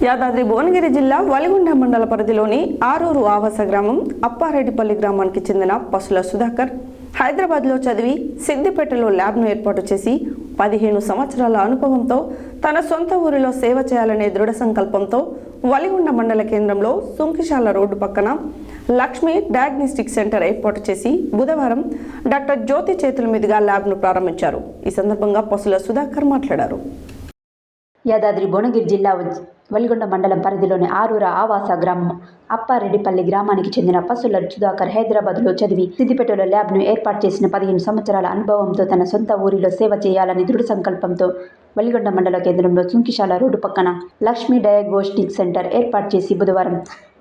యాదాద్రి భువనగిరి జిల్లా వలిగొండ మండల పరిధిలోని ఆరూరు ఆవాస గ్రామం అప్పారెడ్డిపల్లి గ్రామానికి చెందిన పసుల సుధాకర్ హైదరాబాద్లో చదివి సిద్దిపేటలో ల్యాబ్ను ఏర్పాటు చేసి 15 సంవత్సరాల అనుభవంతో తన సొంత ఊరిలో సేవ చేయాలనే దృఢ సంకల్పంతో వలిగొండ మండల కేంద్రంలో సుంకిశాల రోడ్డు పక్కన లక్ష్మి డయాగ్నోస్టిక్ సెంటర్ ఏర్పాటు చేసి బుధవారం డాక్టర్ జ్యోతి చేతుల మీదుగా ల్యాబ్ను ప్రారంభించారు. ఈ సందర్భంగా పసుల సుధాకర్ మాట్లాడారు. యాదాద్రి భువనగిరి జిల్లా వలిగొండ మండలం పరిధిలోని ఆరూర ఆవాస గ్రామం అప్పారెడ్డిపల్లి గ్రామానికి చెందిన పసుల సుధాకర్ హైదరాబాద్లో చదివి సిద్దిపేటలో ల్యాబ్ను ఏర్పాటు చేసిన 15 సంవత్సరాల అనుభవంతో తన సొంత ఊరిలో సేవ చేయాలని దృఢ సంకల్పంతో వలిగొండ మండల కేంద్రంలో సుంకిశాల రోడ్డు పక్కన లక్ష్మీ డయాగ్నోస్టిక్ సెంటర్ ఏర్పాటు చేసి బుధవారం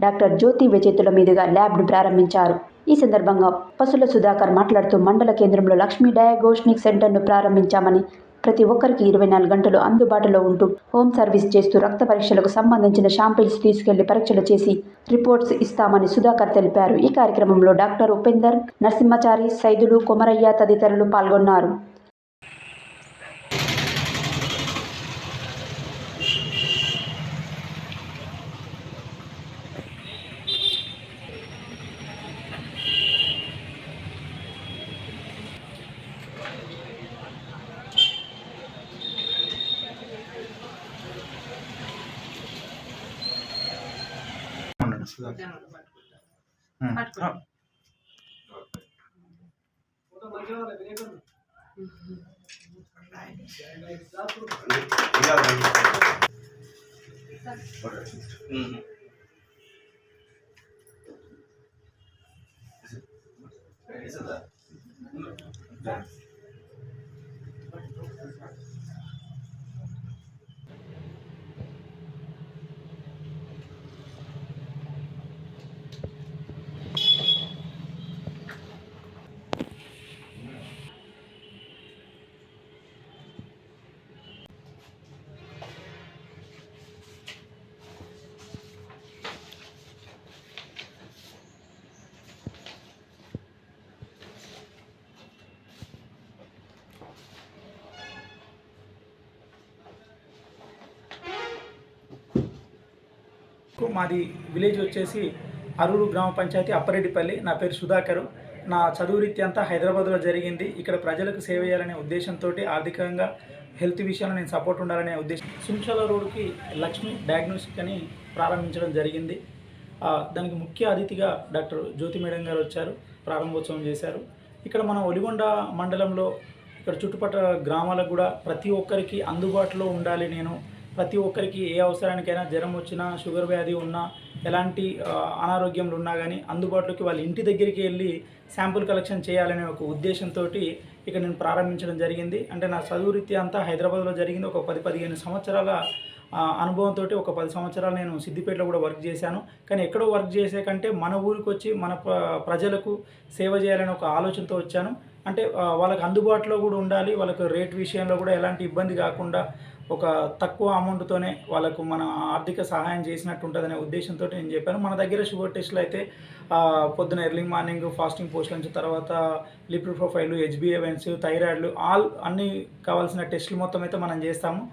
డాక్టర్ జ్యోతి చేతుల మీదుగా ల్యాబ్ను ప్రారంభించారు. ఈ సందర్భంగా పసుల సుధాకర్ మాట్లాడుతూ మండల కేంద్రంలో లక్ష్మీ డయాగ్నోస్టిక్ సెంటర్ను ప్రారంభించామని, ప్రతి ఒక్కరికి 24 గంటలు అందుబాటులో ఉంటూ హోమ్ సర్వీస్ చేస్తూ రక్త పరీక్షలకు సంబంధించిన శాంపిల్స్ తీసుకెళ్లి పరీక్షలు చేసి రిపోర్ట్స్ ఇస్తామని సుధాకర్ తెలిపారు. ఈ కార్యక్రమంలో డాక్టర్ ఉపేందర్, నరసింహచారి, సైదులు, కొమరయ్య తదితరులు పాల్గొన్నారు. మాది విలేజ్ వచ్చేసి అరూరు గ్రామ పంచాయతీ అప్పారెడ్డిపల్లి. నా పేరు సుధాకరు. నా చదువు రీత్యా అంతా హైదరాబాద్లో జరిగింది. ఇక్కడ ప్రజలకు సేవ చేయాలనే ఉద్దేశంతో, ఆర్థికంగా హెల్త్ విషయంలో నేను సపోర్ట్ ఉండాలనే ఉద్దేశం సుంకిశాల రోడ్డుకి లక్ష్మి డయాగ్నోస్టిక్ అని ప్రారంభించడం జరిగింది. దానికి ముఖ్య అతిథిగా డాక్టర్ జ్యోతి మేడం గారు వచ్చారు, ప్రారంభోత్సవం చేశారు. ఇక్కడ మన ఒలిగొండ మండలంలో ఇక్కడ చుట్టుపక్కల గ్రామాలకు కూడా ప్రతి ఒక్కరికి అందుబాటులో ఉండాలి. నేను ప్రతి ఒక్కరికి ఏ అవసరానికైనా, జ్వరం వచ్చినా, షుగర్ వ్యాధి ఉన్నా, ఎలాంటి అనారోగ్యంలు ఉన్నా కానీ అందుబాటులోకి వాళ్ళ ఇంటి దగ్గరికి వెళ్ళి శాంపుల్ కలెక్షన్ చేయాలనే ఒక ఉద్దేశంతో ఇక్కడ నేను ప్రారంభించడం జరిగింది. అంటే నా చదువు రీత్యా అంతా హైదరాబాద్లో జరిగింది. ఒక 10-15 సంవత్సరాల అనుభవంతో ఒక 10 సంవత్సరాలు నేను సిద్దిపేటలో కూడా వర్క్ చేశాను. కానీ ఎక్కడో వర్క్ చేసే కంటే మన ఊరికి వచ్చి మన ప్రజలకు సేవ చేయాలనే ఒక ఆలోచనతో వచ్చాను. అంటే వాళ్ళకి అందుబాటులో కూడా ఉండాలి, వాళ్ళకు రేట్ విషయంలో కూడా ఎలాంటి ఇబ్బంది కాకుండా ఒక తక్కువ అమౌంట్తోనే వాళ్ళకు మన ఆర్థిక సహాయం చేసినట్టు ఉంటుందనే ఉద్దేశంతో నేను చెప్పాను. మన దగ్గర షుగర్ టెస్టులు అయితే పొద్దున ఎర్లీ మార్నింగ్ ఫాస్టింగ్ పోస్ట్ నుంచి తర్వాత లిపిడ్ ప్రొఫైల్, HbA1c, థైరాయిడ్లు అన్నీ కావాల్సిన టెస్టులు మొత్తం అయితే మనం చేస్తాము.